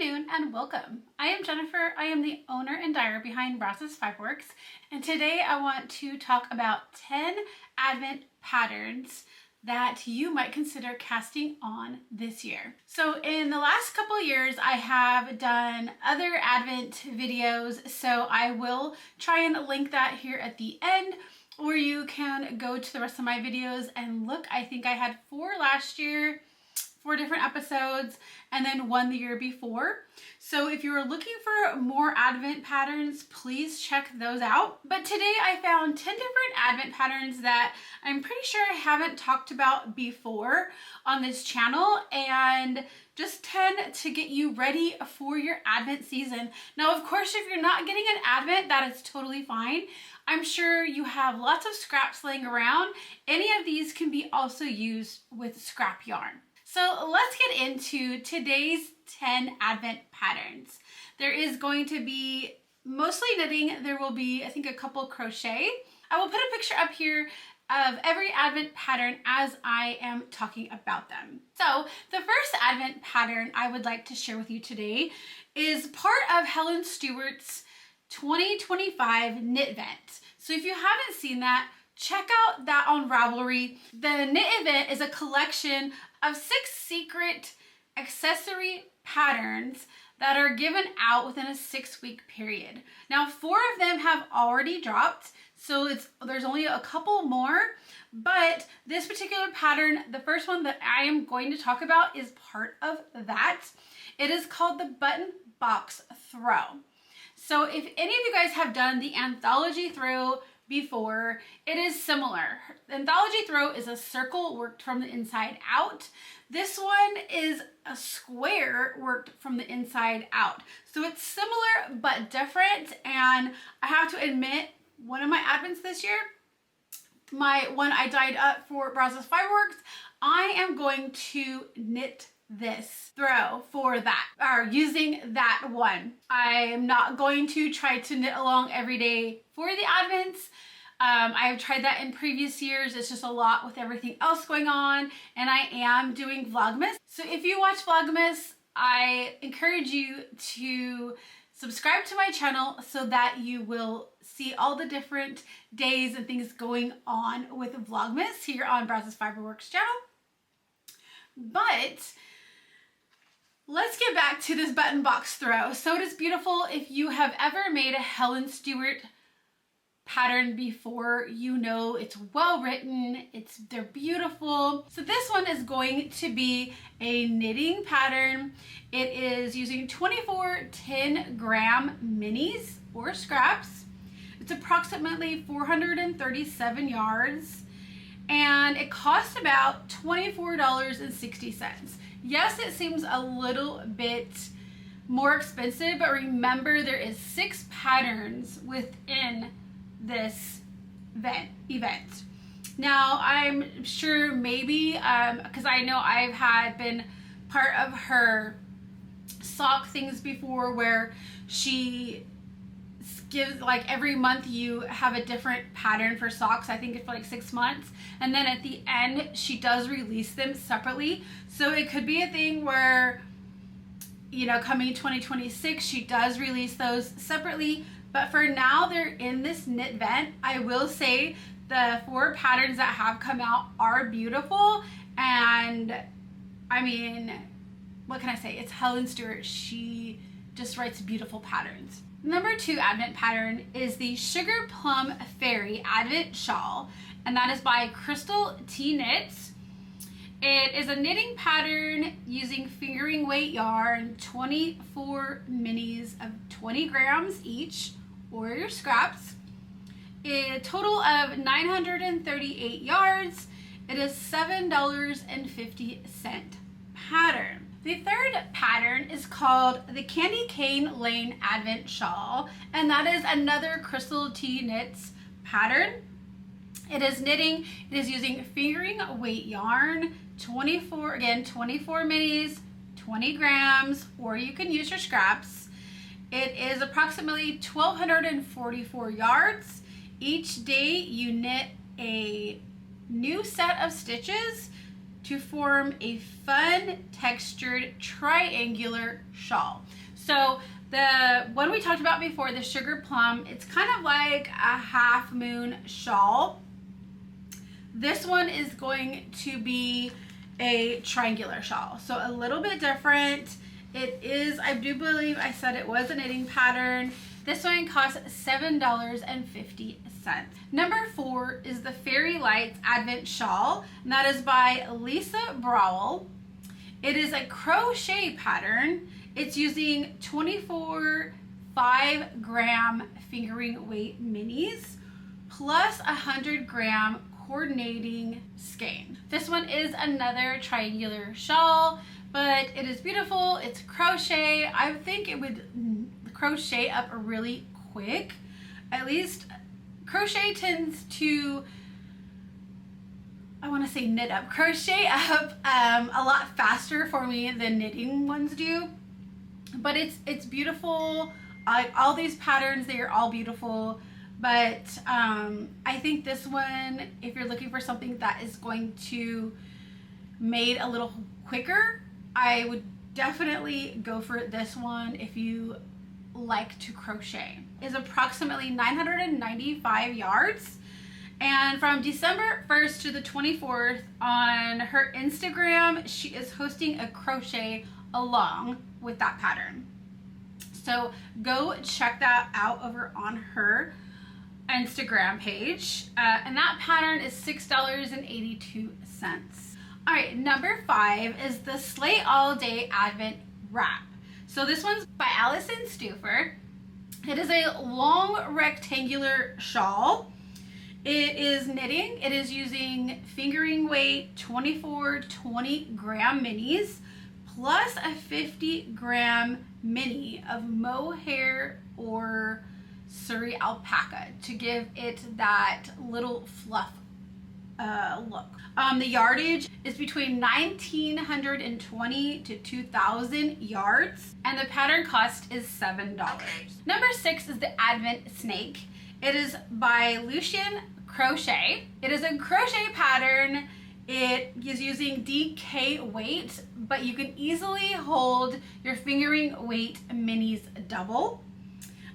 afternoon and welcome. I am Jennifer. I am the owner and dyer behind Brazos Fiber Works, and today I want to talk about 10 Advent patterns that you might consider casting on this year. So in the last couple of years, I have done other Advent videos, so I will try and link that here at the end, or you can go to the rest of my videos and look. I think I had 4 last year, 4 different episodes, and then 1 the year before. So if you are looking for more Advent patterns, please check those out. But today I found 10 different Advent patterns that I'm pretty sure I haven't talked about before on this channel, and just 10 to get you ready for your Advent season. Now, of course, if you're not getting an Advent, that is totally fine. I'm sure you have lots of scraps laying around. Any of these can be also used with scrap yarn. So let's get into today's 10 Advent patterns. There is going to be mostly knitting. There will be, I think, a couple crochet. I will put a picture up here of every Advent pattern as I am talking about them. So the first Advent pattern I would like to share with you today is part of Helen Stewart's 2025 Knitvent. So if you haven't seen that, check out that on Ravelry. The Knitvent is a collection of 6 secret accessory patterns that are given out within a 6-week period. Now, 4 of them have already dropped, so there's only a couple more, but this particular pattern, the first one that I am going to talk about, is part of that. It is called the button box throw. So if any of you guys have done the anthology throw before, it is similar. The anthology throw is a circle worked from the inside out. This one is a square worked from the inside out. So it's similar but different, and I have to admit, one of my Advents this year, my one I dyed up for Brazos Fiber Works, I am going to knit this throw for that, or using that one. I am not going to try to knit along every day for the Advents. I have tried that in previous years. It's just a lot with everything else going on, and I am doing Vlogmas. So if you watch Vlogmas, I encourage you to subscribe to my channel so that you will see all the different days and things going on with Vlogmas here on Brazos Fiber Works channel. But let's get back to this button box throw. So it is beautiful. If you have ever made a Helen Stewart pattern before, you know it's well written, they're beautiful. So this one is going to be a knitting pattern. It is using 24 10-gram minis or scraps. It's approximately 437 yards, and it costs about $24.60. Yes, it seems a little bit more expensive, but remember there is 6 patterns within this event. Now, I'm sure maybe, because I know I've been part of her sock things before, where she gives, like, every month you have a different pattern for socks. I think it's for like 6 months, and then at the end she does release them separately. So it could be a thing where, you know, coming 2026 she does release those separately. But for now, they're in this Knitvent. I will say the 4 patterns that have come out are beautiful, and I mean, what can I say? It's Helen Stewart. She just writes beautiful patterns. Number 2 Advent pattern is the Sugar Plum Fairy Advent Shawl, and that is by Crystal T Knits. It is a knitting pattern using fingering weight yarn, 24 minis of 20 grams each, or your scraps. A total of 938 yards. It is $7.50 pattern. The third pattern is called the Candy Cane Lane Advent Shawl, and that is another Crystal T Knits pattern. It is knitting. It is using fingering weight yarn, 24 minis, 20 grams, or you can use your scraps. It is approximately 1,244 yards. Each day you knit a new set of stitches to form a fun textured triangular shawl. So the one we talked about before, the Sugar Plum, it's kind of like a half moon shawl. This one is going to be a triangular shawl, so a little bit different. It is, I do believe I said it was a knitting pattern. This one costs $7.50. Number 4 is the Fairy Lights Advent Shawl, and that is by Browell. It is a crochet pattern. It's using 24 5-gram fingering weight minis plus 100-gram coordinating skein. This one is another triangular shawl, but it is beautiful. It's crochet. I think it would crochet up really quick. At least crochet tends to, I want to say knit up, crochet up a lot faster for me than knitting ones do. But it's beautiful. All these patterns, they are all beautiful. But I think this one, if you're looking for something that is going to made a little quicker, I would definitely go for this one if you like to crochet. It's approximately 995 yards. And from December 1st to the 24th on her Instagram, she is hosting a crochet along with that pattern. So go check that out over on her Instagram page. And that pattern is $6.82. All right, number 5 is the Sleigh All Day Advent Wrap. So this one's by Allison Stuefer. It is a long rectangular shawl. It is knitting. It is using fingering weight 24 20-gram minis plus a 50-gram mini of mohair or Surrey alpaca to give it that little fluff look. The yardage is between 1,920 to 2,000 yards, and the pattern cost is $7. Number 6 is the Advent Snake. It is by Lucienne Crochet. It is a crochet pattern. It is using DK weight, but you can easily hold your fingering weight minis double.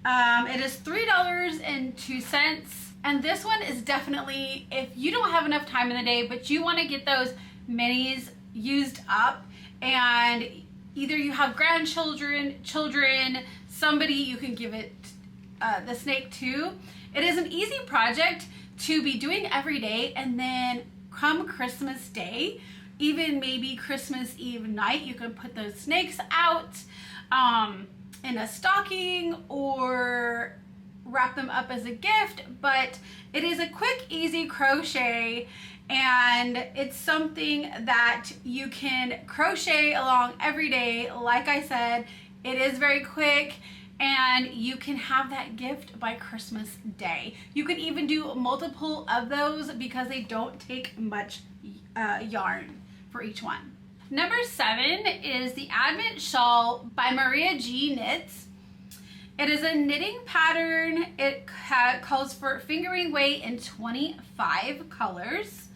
It is $3.02. And this one is definitely, if you don't have enough time in the day, but you want to get those minis used up, and either you have grandchildren, children, somebody you can give it the snake to. It is an easy project to be doing every day, and then come Christmas Day, even maybe Christmas Eve night, you can put those snakes out in a stocking or wrap them up as a gift. But it is a quick, easy crochet, and it's something that you can crochet along every day. Like I said, it is very quick, and you can have that gift by Christmas Day. You can even do multiple of those because they don't take much yarn for each one. Number 7 is the Advent Shawl by Maria G. Knits. It is a knitting pattern. It calls for fingering weight in 25 colors.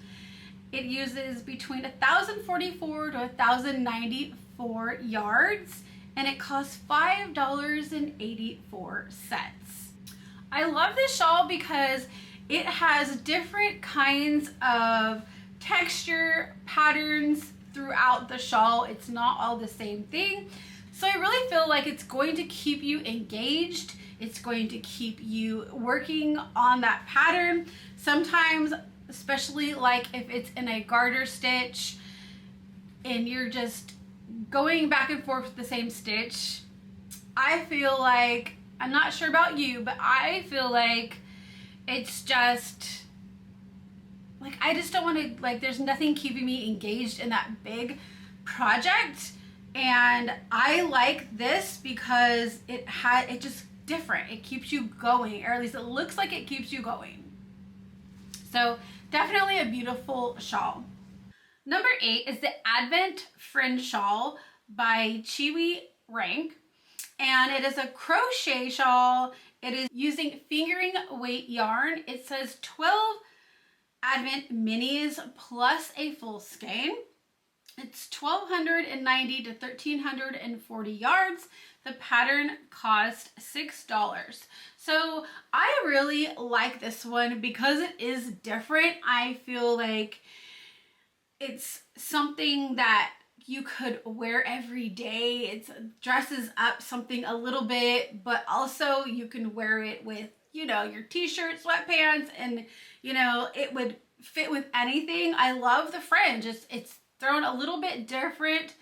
It uses between 1,044 to 1,094 yards, and it costs $5.84. I love this shawl because it has different kinds of texture patterns throughout the shawl. It's not all the same thing. So I really feel like it's going to keep you engaged. It's going to keep you working on that pattern. Sometimes, especially like if it's in a garter stitch and you're just going back and forth with the same stitch, I feel like, I'm not sure about you, but I feel like it's just like, I just don't want to, like, there's nothing keeping me engaged in that big project. And I like this because it's just different. It keeps you going, or at least it looks like it keeps you going. So definitely a beautiful shawl. Number 8 is the Advent Fringe Shawl by Chiwei Ranck. And it is a crochet shawl. It is using fingering weight yarn. It says 12 Advent minis plus a full skein. It's 1,290 to 1,340 yards. The pattern cost $6. So I really like this one because it is different. I feel like it's something that you could wear every day. It dresses up something a little bit, but also you can wear it with, you know, your t-shirt, sweatpants, and, you know, it would fit with anything. I love the fringe. It's thrown a little bit different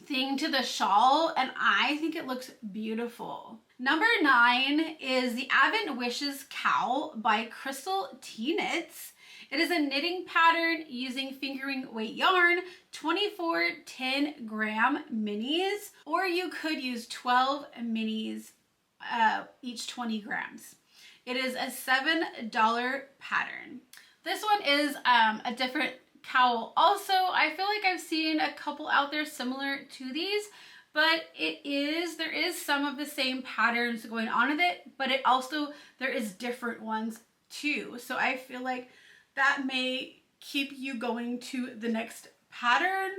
thing to the shawl, and I think it looks beautiful. Number 9 is the Advent Wishes Cowl by Crystal Tea Knits. It is a knitting pattern using fingering weight yarn, 24 10-gram minis, or you could use 12 minis, each 20 grams. It is a $7 pattern. This one is a different cowl. Also, I feel like I've seen a couple out there similar to these, but there is some of the same patterns going on with it, but there is different ones too. So I feel like that may keep you going to the next pattern,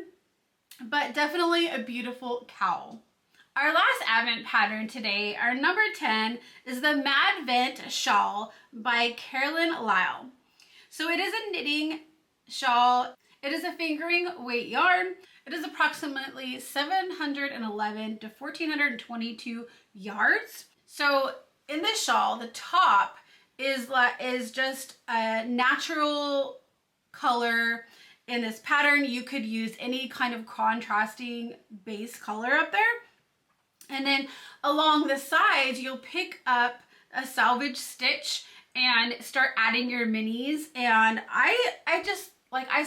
but definitely a beautiful cowl. Our last Advent pattern today, our number 10, is the MADvent Shawl by Carolyn Lisle. So it is a knitting shawl. It is a fingering weight yarn. It is approximately 711 to 1,422 yards. So in this shawl, the top is just a natural color. In this pattern, you could use any kind of contrasting base color up there. And then along the sides, you'll pick up a salvage stitch and start adding your minis. And I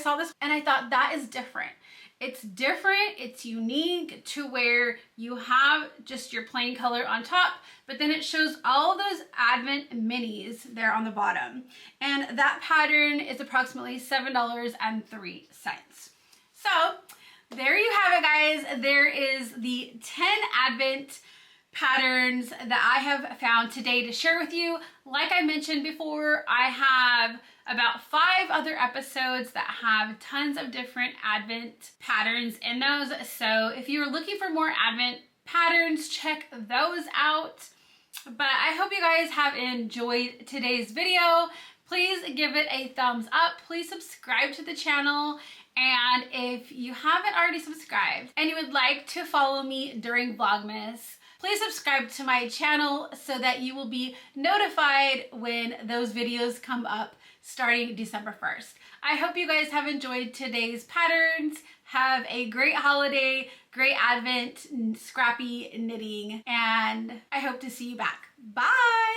saw this and I thought that is different. It's different, it's unique to where you have just your plain color on top, but then it shows all those Advent minis there on the bottom. And that pattern is approximately $7.03. So there you have it, guys. There is the 10 Advent patterns that I have found today to share with you. Like I mentioned before, I have about 5 other episodes that have tons of different Advent patterns in those. So if you're looking for more Advent patterns, check those out. But I hope you guys have enjoyed today's video. Please give it a thumbs up. Please subscribe to the channel. And if you haven't already subscribed and you would like to follow me during Vlogmas, please subscribe to my channel so that you will be notified when those videos come up starting December 1st. I hope you guys have enjoyed today's patterns. Have a great holiday, great Advent, scrappy knitting, and I hope to see you back. Bye!